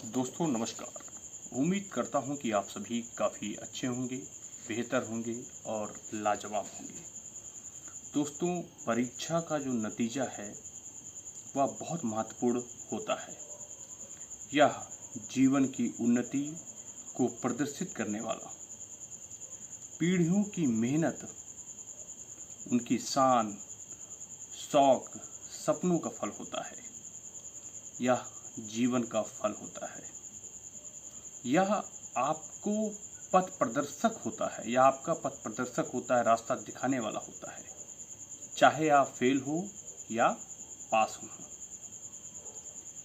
दोस्तों नमस्कार। उम्मीद करता हूं कि आप सभी काफ़ी अच्छे होंगे, बेहतर होंगे और लाजवाब होंगे। दोस्तों, परीक्षा का जो नतीजा है वह बहुत महत्वपूर्ण होता है। यह जीवन की उन्नति को प्रदर्शित करने वाला, पीढ़ियों की मेहनत, उनकी शान, शौक, सपनों का फल होता है। यह जीवन का फल होता है। यह आपको पथ प्रदर्शक होता है। यह आपका पथ प्रदर्शक होता है, रास्ता दिखाने वाला होता है, चाहे आप फेल हो या पास हो।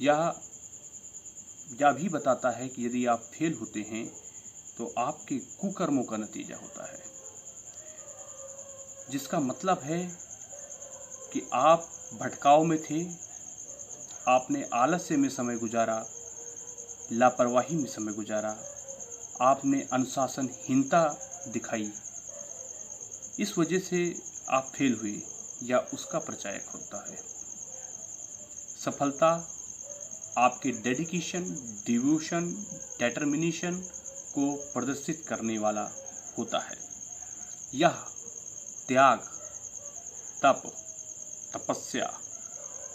यह भी बताता है कि यदि आप फेल होते हैं तो आपके कुकर्मों का नतीजा होता है, जिसका मतलब है कि आप भटकाव में थे, आपने आलस्य में समय गुजारा, लापरवाही में समय गुजारा, आपने अनुशासनहीनता दिखाई, इस वजह से आप फेल हुए या उसका परिचायक होता है। सफलता आपके डेडिकेशन, डिवोशन, डिटर्मिनेशन को प्रदर्शित करने वाला होता है। यह त्याग, तप, तपस्या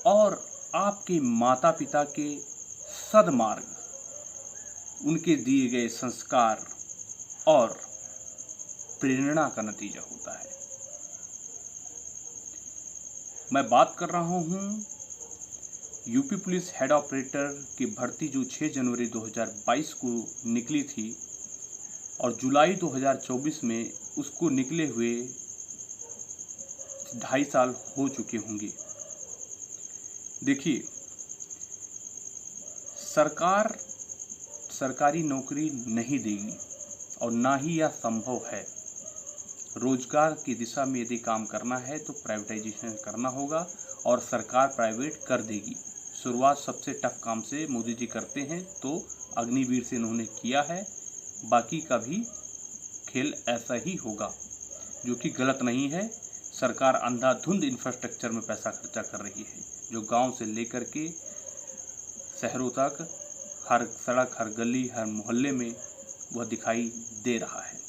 और आपके माता पिता के सद्मार्ग, उनके दिए गए संस्कार और प्रेरणा का नतीजा होता है। मैं बात कर रहा हूं यूपी पुलिस हेड ऑपरेटर की भर्ती जो 6 जनवरी 2022 को निकली थी और जुलाई 2024 में उसको निकले हुए 2.5 साल हो चुके होंगे। देखिए, सरकार सरकारी नौकरी नहीं देगी और ना ही यह संभव है। रोजगार की दिशा में यदि काम करना है तो प्राइवेटाइजेशन करना होगा और सरकार प्राइवेट कर देगी। शुरुआत सबसे टफ काम से मोदी जी करते हैं, तो अग्निवीर से इन्होंने किया है। बाकी का भी खेल ऐसा ही होगा, जो कि गलत नहीं है। सरकार अंधाधुंध इंफ्रास्ट्रक्चर में पैसा खर्चा कर रही है, जो गांव से लेकर के शहरों तक, हर सड़क, हर गली, हर मोहल्ले में वह दिखाई दे रहा है।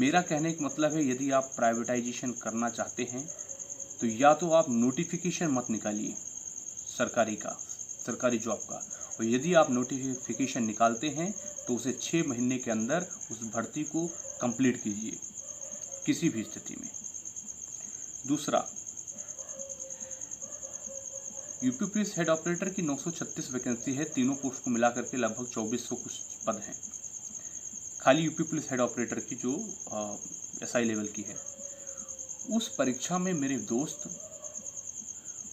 मेरा कहने का मतलब है, यदि आप प्राइवेटाइजेशन करना चाहते हैं तो या तो आप नोटिफिकेशन मत निकालिए सरकारी जॉब का, और यदि आप नोटिफिकेशन निकालते हैं तो उसे 6 महीने के अंदर उस भर्ती को कंप्लीट कीजिए, किसी भी स्थिति में। दूसरा, यूपी पुलिस हेड ऑपरेटर की 936 वैकेंसी है। तीनों पोस्ट को मिलाकर के लगभग 2400 कुछ पद हैं खाली यूपी पुलिस हेड ऑपरेटर की, जो एसआई लेवल की है। उस परीक्षा में मेरे दोस्त,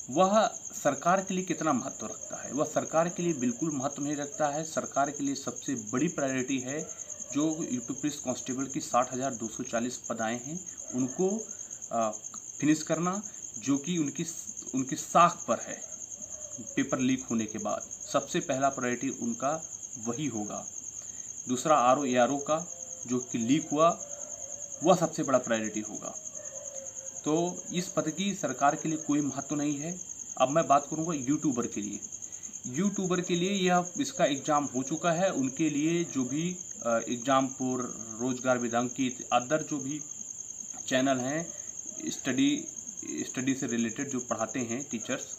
वह सरकार के लिए कितना महत्व रखता है? वह सरकार के लिए बिल्कुल महत्व नहीं रखता है। सरकार के लिए सबसे बड़ी प्रायोरिटी है जो यूपी पुलिस कांस्टेबल की 60,240 पद आए हैं, उनको फिनिश करना, जो कि उनकी साख पर है। पेपर लीक होने के बाद सबसे पहला प्रायोरिटी उनका वही होगा। दूसरा आरओ का जो कि लीक हुआ, वह सबसे बड़ा प्रायोरिटी होगा। तो इस पद की सरकार के लिए कोई महत्व नहीं है। अब मैं बात करूंगा यूट्यूबर के लिए। यूट्यूबर के लिए यह इसका एग्जाम हो चुका है। उनके लिए जो भी एग्जाम पर रोजगार विदांकित अदर जो भी चैनल हैं, स्टडी से रिलेटेड जो पढ़ाते हैं टीचर्स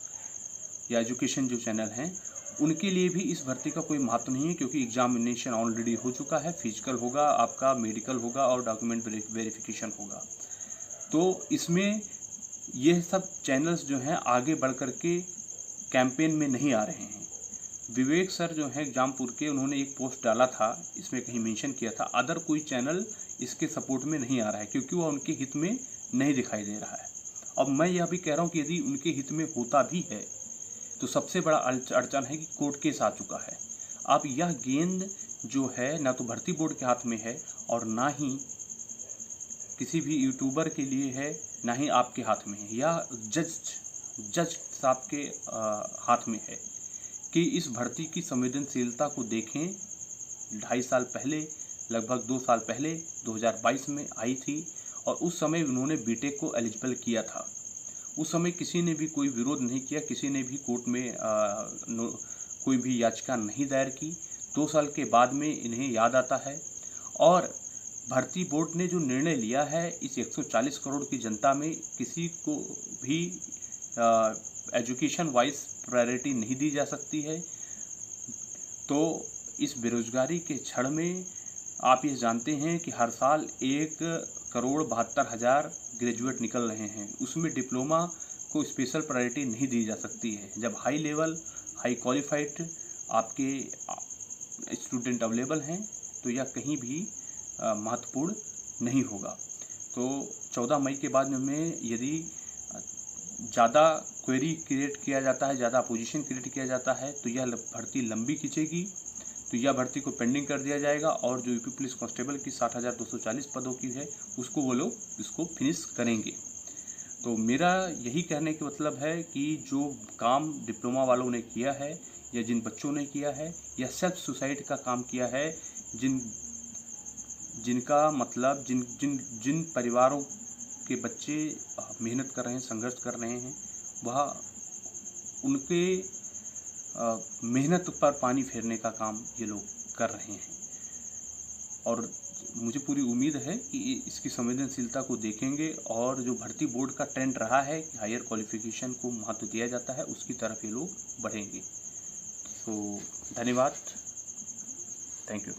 या एजुकेशन जो चैनल हैं, उनके लिए भी इस भर्ती का कोई महत्व नहीं है, क्योंकि एग्जामिनेशन ऑलरेडी हो चुका है। फिजिकल होगा, आपका मेडिकल होगा और डॉक्यूमेंट वेरिफिकेशन होगा। तो इसमें यह सब चैनल्स जो हैं आगे बढ़ कर के कैंपेन में नहीं आ रहे हैं। विवेक सर जो हैं एग्जामपुर के, उन्होंने एक पोस्ट डाला था, इसमें कहीं मेंशन किया था, अदर कोई चैनल इसके सपोर्ट में नहीं आ रहा है, क्योंकि वह उनके हित में नहीं दिखाई दे रहा है। अब मैं यह भी कह रहा हूँ कि यदि उनके हित में होता भी है तो सबसे बड़ा अड़चन है कि कोर्ट केस आ चुका है। अब यह गेंद जो है ना तो भर्ती बोर्ड के हाथ में है और ना ही किसी भी यूट्यूबर के लिए है, ना ही आपके हाथ में है। यह जज साहब के हाथ में है कि इस भर्ती की संवेदनशीलता को देखें। 2.5 साल पहले, लगभग 2 साल पहले 2022 में आई थी और उस समय उन्होंने बीटेक को एलिजिबल किया था। उस समय किसी ने भी कोई विरोध नहीं किया, किसी ने भी कोर्ट में कोई भी याचिका नहीं दायर की। 2 साल के बाद में इन्हें याद आता है और भर्ती बोर्ड ने जो निर्णय लिया है, इस 140 करोड़ की जनता में किसी को भी एजुकेशन वाइज प्रायोरिटी नहीं दी जा सकती है। तो इस बेरोजगारी के क्षण में आप ये जानते हैं कि हर साल 1,72,00,000 ग्रेजुएट निकल रहे हैं, उसमें डिप्लोमा को स्पेशल प्रायोरिटी नहीं दी जा सकती है। जब हाई लेवल, हाई क्वालिफाइड आपके स्टूडेंट अवेलेबल हैं तो यह कहीं भी महत्वपूर्ण नहीं होगा। तो 14 मई के बाद में यदि ज़्यादा क्वेरी क्रिएट किया जाता है, ज़्यादा अपोजिशन क्रिएट किया जाता है तो यह भर्ती लंबी खींचेगी, तो यह भर्ती को पेंडिंग कर दिया जाएगा और जो यूपी पुलिस कांस्टेबल की 60,240 पदों की है उसको वो लोग इसको फिनिश करेंगे। तो मेरा यही कहने का मतलब है कि जो काम डिप्लोमा वालों ने किया है या जिन बच्चों ने किया है, यह सेल्फ सुसाइड का काम किया है। जिनका मतलब जिन परिवारों के बच्चे मेहनत कर रहे हैं, संघर्ष कर रहे हैं, वह उनके मेहनत पर पानी फेरने का काम ये लोग कर रहे हैं। और मुझे पूरी उम्मीद है कि इसकी संवेदनशीलता को देखेंगे और जो भर्ती बोर्ड का ट्रेंड रहा है कि हायर क्वालिफिकेशन को महत्व दिया जाता है, उसकी तरफ ये लोग बढ़ेंगे। तो धन्यवाद, थैंक यू।